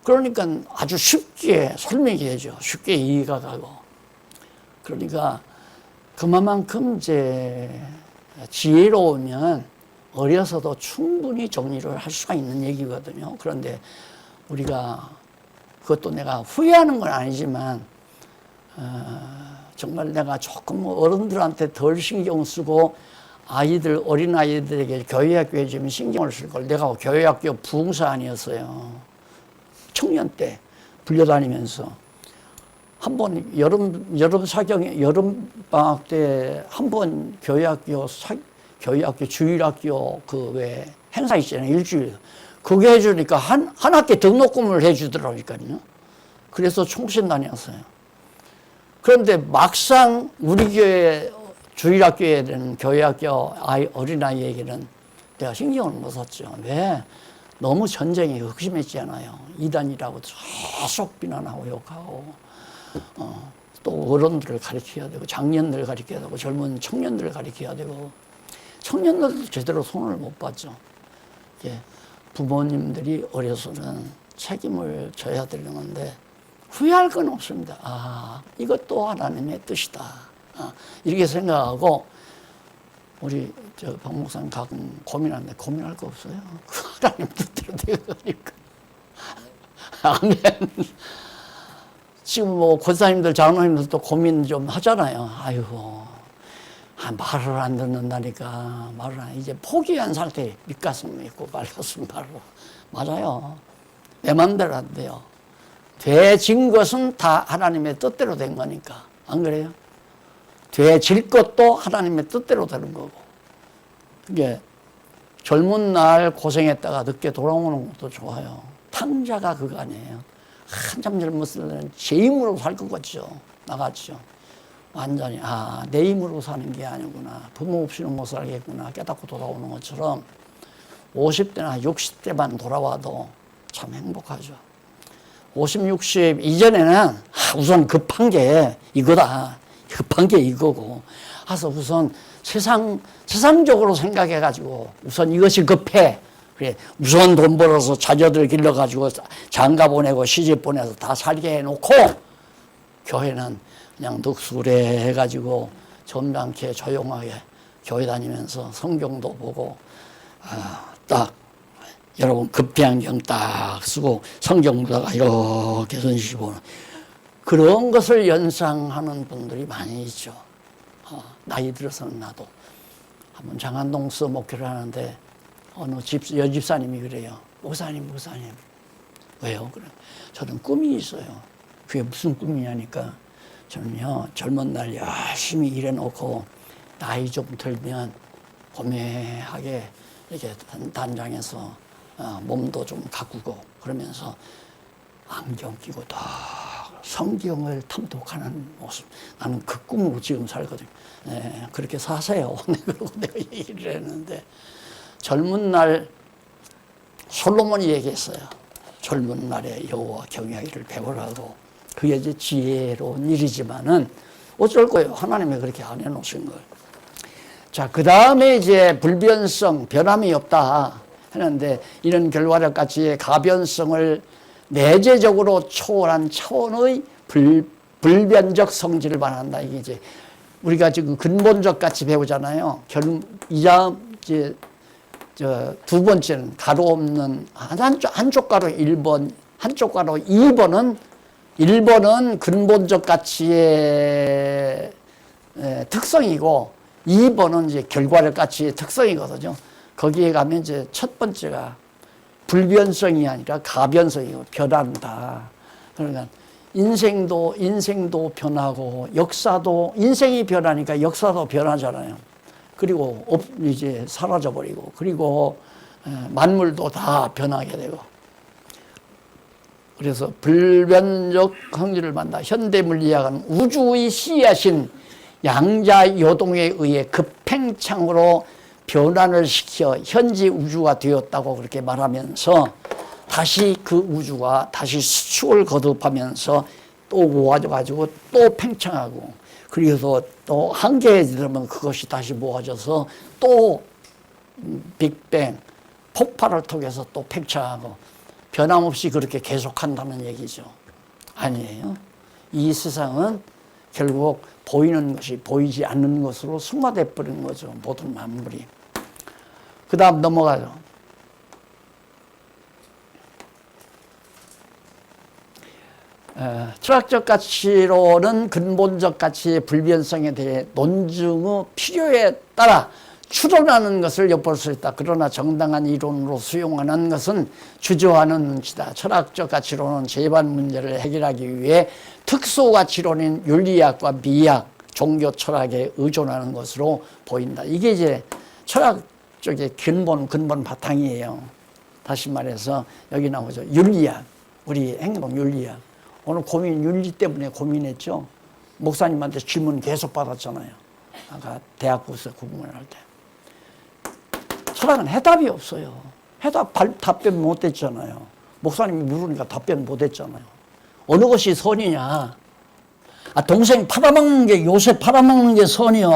그러니까 아주 쉽게 설명이 되죠. 쉽게 이해가 가고. 그러니까 그만큼 이제 지혜로우면 어려서도 충분히 정리를 할 수가 있는 얘기거든요. 그런데 우리가 그것도 내가 후회하는 건 아니지만 정말 내가 조금 어른들한테 덜 신경 쓰고 어린 아이들에게 교회학교에 좀 신경을 쓸 걸 내가 교회학교 부흥사 아니었어요. 청년 때 불려다니면서 한 번 여름 방학 때 한 번 교회학교 주일학교 그 왜 행사 있잖아요. 일주일. 그게 해주니까 한 학기 등록금을 해주더라고요. 그래서 총신 다녔어요. 그런데 막상 우리 교회 주일학교에 되는 교회학교 어린아이에게는 내가 신경을 못 썼죠. 왜? 너무 전쟁이 극심했잖아요. 이단이라고 계속 비난하고 욕하고 또 어른들을 가르쳐야 되고 장년들을 가르쳐야 되고 젊은 청년들을 가르쳐야 되고 청년들도 제대로 손을 못 봤죠. 부모님들이 어려서는 책임을 져야 되는 건데 후회할 건 없습니다. 이것도 하나님의 뜻이다. 이렇게 생각하고 우리 박 목사님 가끔 고민하는데 고민할 거 없어요. 하나님 뜻대로 되니까. 아멘. 지금 권사님들, 장로님들도 고민 좀 하잖아요. 아이고, 말을 안 듣는다니까. 이제 포기한 상태에 밑가슴 있고 말가슴 바로. 맞아요. 내 맘대로 안 돼요. 되진 것은 다 하나님의 뜻대로 된 거니까. 안 그래요? 되질 것도 하나님의 뜻대로 되는 거고. 이게 젊은 날 고생했다가 늦게 돌아오는 것도 좋아요. 탕자가 그거 아니에요. 한참 젊었을 때는 제 힘으로 살 것 같죠. 나갔죠. 완전히 내 힘으로 사는 게 아니구나. 부모 없이는 못 살겠구나 깨닫고 돌아오는 것처럼 50대나 60대만 돌아와도 참 행복하죠. 50, 60 이전에는 우선 급한 게 이거다. 급한 게 이거고. 그래서 우선 세상적으로 생각해가지고 우선 이것이 급해. 그래, 우선 돈 벌어서 자녀들 길러가지고 장가 보내고 시집 보내서 다 살게 해놓고 교회는 그냥 늑술해 해가지고 점잖게 조용하게 교회 다니면서 성경도 보고 딱 여러분 급비안경 딱 쓰고 성경 보다가 이렇게 손씩 보는 그런 것을 연상하는 분들이 많이 있죠. 나이 들어서는 나도 한번 장안동서 목회를 하는데 어느 여집사님이 그래요. 목사님 왜요? 그래. 저는 꿈이 있어요. 그게 무슨 꿈이냐니까 저는요 젊은 날 열심히 일해놓고 나이 좀 들면 고매하게 이렇게 단장해서 몸도 좀 가꾸고 그러면서 안경 끼고 딱 성경을 탐독하는 모습. 나는 그 꿈으로 지금 살거든요. 네, 그렇게 사세요. 그러고 내가 얘기를 했는데 젊은 날 솔로몬이 얘기했어요. 젊은 날에 여호와 경외하기를 배우라고. 그게 이제 지혜로운 일이지만은 어쩔 거예요. 하나님이 그렇게 안 해놓으신 걸. 자, 그 다음에 이제 불변성, 변함이 없다 하는데 이런 결과력 가치의 가변성을 내재적으로 초월한 차원의 불변적 성질을 말한다. 이게 이제 우리가 지금 근본적 같이 배우잖아요. 이제 두 번째는 가로 없는 한쪽 가로 1번, 한쪽 가로 2번은 1번은 근본적 가치의 특성이고 2번은 이제 결과력 가치의 특성이거든요. 거기에 가면 이제 첫 번째가 불변성이 아니라 가변성이고 변한다. 그러니까 인생도 변하고 역사도 인생이 변하니까 역사도 변하잖아요. 그리고 이제 사라져버리고 그리고 만물도 다 변하게 되고 그래서 불변적 성질을 만다. 현대 물리학은 우주의 씨앗인 양자요동에 의해 급팽창으로 변환을 시켜 현지 우주가 되었다고 그렇게 말하면서 다시 그 우주가 다시 수축을 거듭하면서 또 모아져가지고 또 팽창하고 그래서 또 한계에 들으면 그것이 다시 모아져서 또 빅뱅 폭발을 통해서 또 팽창하고 변함없이 그렇게 계속한다는 얘기죠. 아니에요. 이 세상은 결국 보이는 것이 보이지 않는 것으로 승화돼 버린 거죠. 모든 만물이. 그 다음 넘어가죠. 철학적 가치로는 근본적 가치의 불변성에 대해 논증의 필요에 따라 추론하는 것을 엿볼 수 있다. 그러나 정당한 이론으로 수용하는 것은 주저하는 눈치다. 철학적 가치로는 재반 문제를 해결하기 위해 특수가치론인 윤리학과 미학, 종교 철학에 의존하는 것으로 보인다. 이게 이제 철학 쪽의 근본 바탕이에요. 다시 말해서 여기 나오죠. 윤리학, 우리 행동 윤리학. 오늘 윤리 때문에 고민했죠. 목사님한테 질문 계속 받았잖아요. 아까 대학부에서 구분을 할 때. 철학은 해답이 없어요. 답변 못 했잖아요. 목사님이 물으니까 답변 못 했잖아요. 어느 것이 선이냐. 동생 요새 팔아먹는 게 선이요.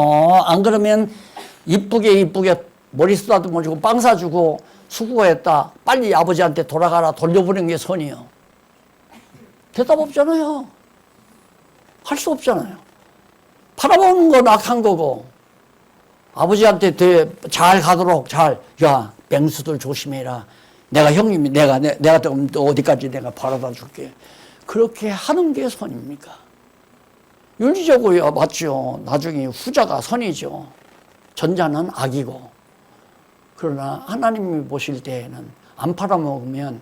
안 그러면 이쁘게 머리 쓰다듬어 주고 빵 사주고 수고했다. 빨리 아버지한테 돌아가라 돌려보내는 게 선이요. 대답 없잖아요. 할 수 없잖아요. 팔아먹는 건 악한 거고 아버지한테 잘 가도록 야 맹수들 조심해라. 내가 형님이 내가 어디까지 내가 바라다 줄게. 그렇게 하는 게 선입니까? 윤리적으로 맞죠. 나중에 후자가 선이죠. 전자는 악이고. 그러나 하나님이 보실 때에는 안 팔아먹으면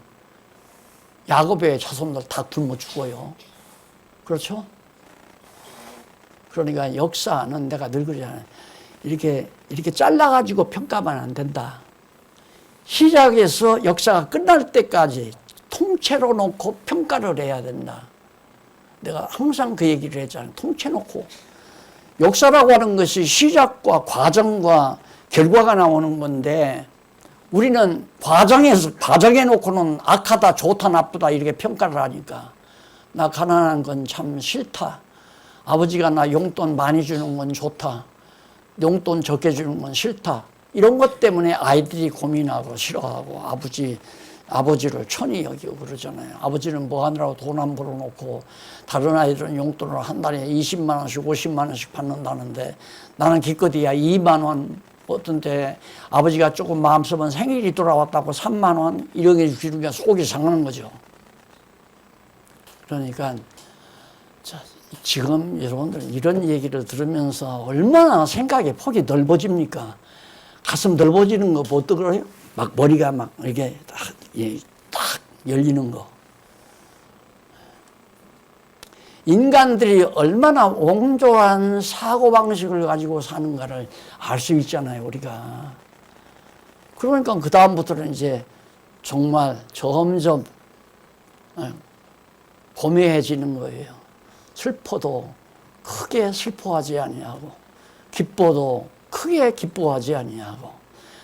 야곱의 자손들 다 굶어 죽어요. 그렇죠? 그러니까 역사는 내가 늘 그러잖아요. 이렇게 잘라가지고 평가하면 안 된다. 시작에서 역사가 끝날 때까지 통째로 놓고 평가를 해야 된다. 내가 항상 그 얘기를 했잖아요. 통째 놓고. 역사라고 하는 것이 시작과 과정과 결과가 나오는 건데 우리는 과정에 놓고는 악하다, 좋다, 나쁘다 이렇게 평가를 하니까 나 가난한 건 참 싫다. 아버지가 나 용돈 많이 주는 건 좋다. 용돈 적게 주는 건 싫다. 이런 것 때문에 아이들이 고민하고 싫어하고 아버지를 천히 여기고 그러잖아요. 아버지는 뭐 하느라고 돈 안 벌어놓고 다른 아이들은 용돈을 한 달에 20만 원씩 50만 원씩 받는다는데 나는 기껏해야 2만 원 어떤데 아버지가 조금 마음 쓰면 생일이 돌아왔다고 3만 원 이렇게 주는 게 속이 상하는 거죠. 그러니까 지금 여러분들 이런 얘기를 들으면서 얼마나 생각의 폭이 넓어집니까? 가슴 넓어지는 거 뭐 어떡해요? 막 머리가 막 이렇게 딱 열리는 거. 인간들이 얼마나 온조한 사고방식을 가지고 사는가를 알 수 있잖아요, 우리가. 그러니까 그다음부터는 이제 정말 점점 고매해지는 거예요. 슬퍼도 크게 슬퍼하지 아니하고, 기뻐도 크게 기뻐하지 아니하고,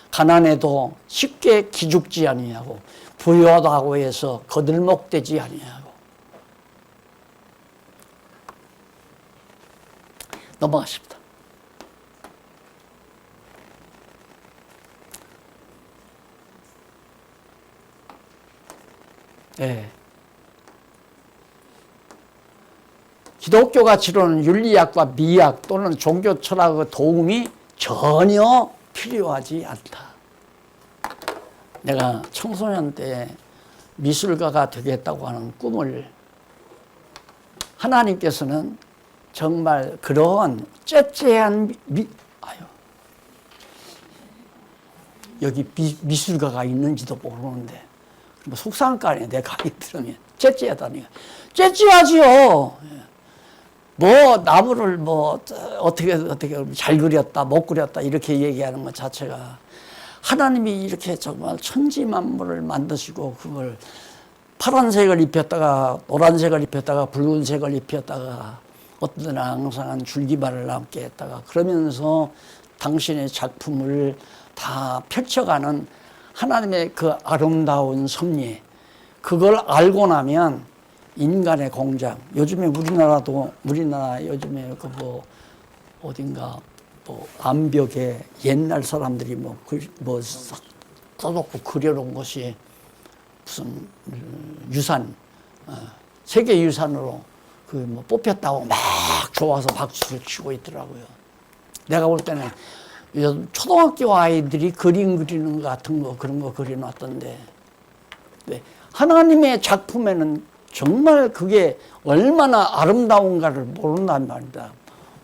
가난해도 쉽게 기죽지 아니하고, 부유하다고 해서 거들먹대지 아니하고. 넘어가십니다. 네. 기독교가 치르는 윤리학과 미학 또는 종교 철학의 도움이 전혀 필요하지 않다. 내가 청소년 때 미술가가 되겠다고 하는 꿈을 하나님께서는 정말 그런 째째한 여기 미술가가 있는지도 모르는데 뭐 속상할 거 아니에요. 내 강의 들으면 째째하다니까. 째째하지요. 뭐 나무를 뭐 어떻게 잘 그렸다 못 그렸다 이렇게 얘기하는 것 자체가 하나님이 이렇게 정말 천지만물을 만드시고 그걸 파란색을 입혔다가 노란색을 입혔다가 붉은색을 입혔다가 어떤 때는 항상 줄기말을 남게 했다가 그러면서 당신의 작품을 다 펼쳐가는 하나님의 그 아름다운 섭리, 그걸 알고 나면 인간의 공장, 요즘에 우리나라 요즘에 그 뭐 어딘가 뭐 암벽에 옛날 사람들이 뭐 써놓고 그려놓은 것이 무슨 유산, 세계 유산으로 그 뭐 뽑혔다고 막 좋아서 박수를 치고 있더라고요. 내가 볼 때는 요즘 초등학교 아이들이 그림 그리는 것 같은 거 그런 거 그려놨던데 하나님의 작품에는 정말 그게 얼마나 아름다운가를 모른단 말이다.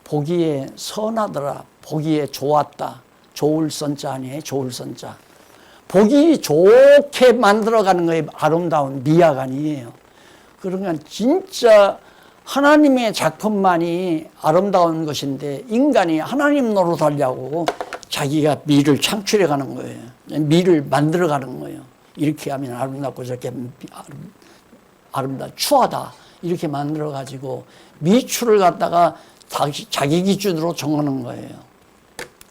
보기에 선하더라. 보기에 좋았다. 좋을 선자 아니에요? 좋을 선자. 보기 좋게 만들어가는 거에 아름다운 미학 아니에요. 그러니까 진짜 하나님의 작품만이 아름다운 것인데 인간이 하나님 노릇하려고 자기가 미를 창출해가는 거예요. 미를 만들어가는 거예요. 이렇게 하면 아름답고 저렇게 추하다 이렇게 만들어가지고 미추를 갖다가 자기 기준으로 정하는 거예요.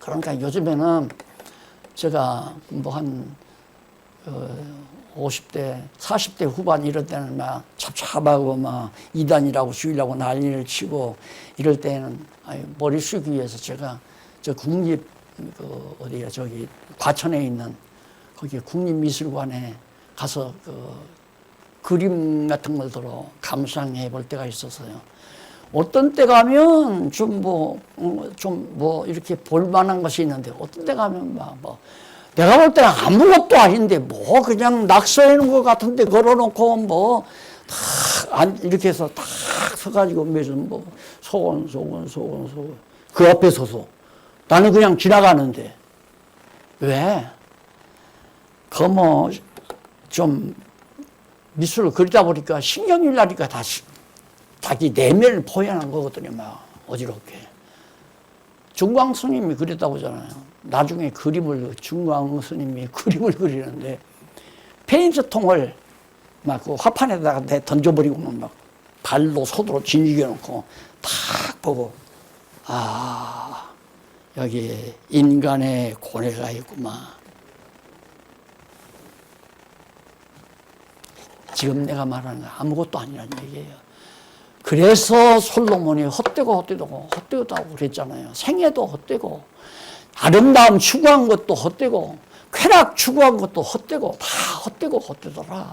그러니까 요즘에는 제가 뭐 한 50대, 40대 후반 이럴 때는 막 찹찹하고 막 이단이라고 주의라고 난리를 치고 이럴 때는 머리 숙이기 위해서 제가 저 국립 어디야 저기 과천에 있는 거기 국립미술관에 가서 그림 같은 걸 들어 감상해 볼 때가 있었어요. 어떤 때 가면 좀 이렇게 볼만한 것이 있는데 어떤 때 가면 내가 볼 때는 아무것도 아닌데 그냥 낙서해 놓은 것 같은데 걸어놓고 이렇게 해서 탁 서가지고 무슨 소곤 그 앞에 서서 나는 그냥 지나가는데 왜? 좀 미술을 그리다 보니까 신경이 나니까 다시 자기 내면을 포현한 거거든요. 막 어지럽게. 중광 스님이 그랬다고 하잖아요. 나중에 중광 스님이 그림을 그리는데 페인트통을 막 그 화판에다가 던져버리고 막 발로 손으로 진이겨 놓고 탁 보고 아, 여기 인간의 고뇌가 있구만. 지금 내가 말하는 건 아무것도 아니라는 얘기예요. 그래서 솔로몬이 헛되다고 그랬잖아요. 생애도 헛되고, 아름다움 추구한 것도 헛되고, 쾌락 추구한 것도 헛되고, 다 헛되더라.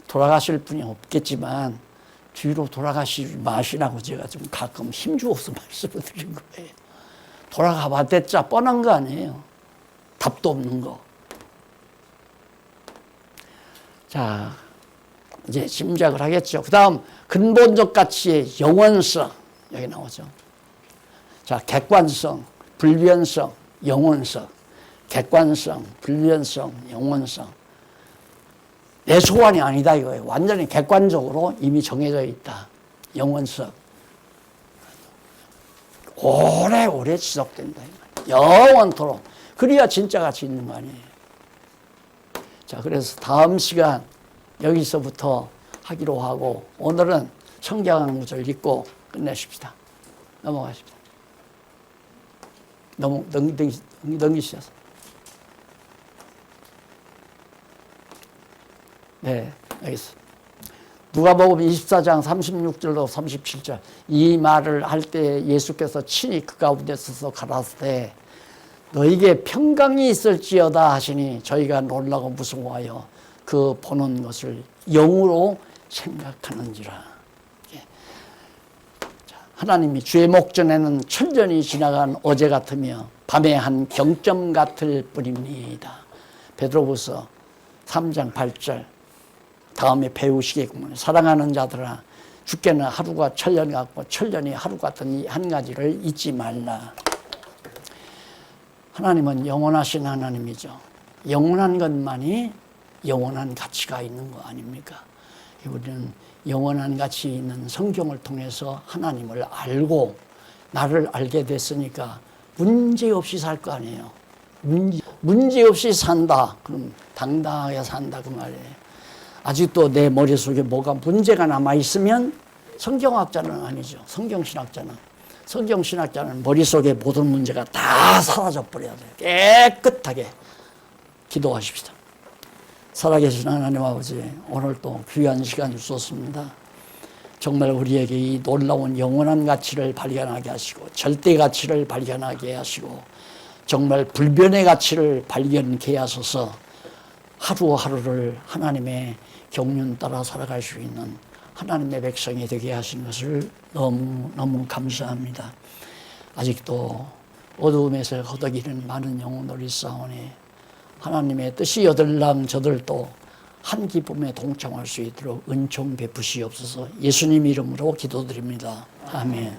돌아가실 분이 없겠지만 뒤로 돌아가시지 마시라고 제가 좀 가끔 힘주어서 말씀을 드린 거예요. 돌아가 봤댔자 뻔한 거 아니에요. 답도 없는 거. 자, 이제 짐작을 하겠죠. 그 다음 근본적 가치의 영원성, 여기 나오죠. 자, 객관성, 불변성, 영원성. 객관성, 불변성, 영원성. 내 소원이 아니다 이거예요. 완전히 객관적으로 이미 정해져 있다. 영원성. 오래오래 지속된다. 영원토록. 그래야 진짜 가치 있는 거 아니에요. 자, 그래서 다음 시간 여기서부터 하기로 하고, 오늘은 성경 한 구절 읽고 끝내십시다. 넘어가십시다. 넘기셔서. 네, 알겠습니다. 누가복음 24장 36절로 37절. 이 말을 할 때 예수께서 친히 그 가운데 서서 가라사대 너에게 평강이 있을지어다 하시니 저희가 놀라고 무서워하여 그 보는 것을 영으로 생각하는지라. 하나님이 주의 목전에는 천년이 지나간 어제 같으며 밤의 한 경점 같을 뿐입니다. 베드로후서 3장 8절. 다음에 배우시겠구먼. 사랑하는 자들아, 주께는 하루가 천년 같고 천년이 하루 같은 이 한 가지를 잊지 말라. 하나님은 영원하신 하나님이죠. 영원한 것만이 영원한 가치가 있는 거 아닙니까? 우리는 영원한 가치 있는 성경을 통해서 하나님을 알고 나를 알게 됐으니까 문제없이 살 거 아니에요. 문제없이 산다. 그럼 당당하게 산다 그 말이에요. 아직도 내 머릿속에 뭐가 문제가 남아있으면 성경학자는 아니죠. 성경신학자는. 성경신학자는 머릿속에 모든 문제가 다 사라져 버려야 돼요. 깨끗하게 기도하십시다. 살아계신 하나님 아버지, 오늘 또 귀한 시간 주셨습니다. 정말 우리에게 이 놀라운 영원한 가치를 발견하게 하시고 절대 가치를 발견하게 하시고 정말 불변의 가치를 발견케 하셔서 하루하루를 하나님의 경륜 따라 살아갈 수 있는 하나님의 백성이 되게 하신 것을 너무 감사합니다. 아직도 어두움에서 허덕이는 많은 영혼들이 있사오니 하나님의 뜻이 여들랑 저들도 한 기쁨에 동참할 수 있도록 은총 베푸시옵소서. 예수님 이름으로 기도드립니다. 아멘.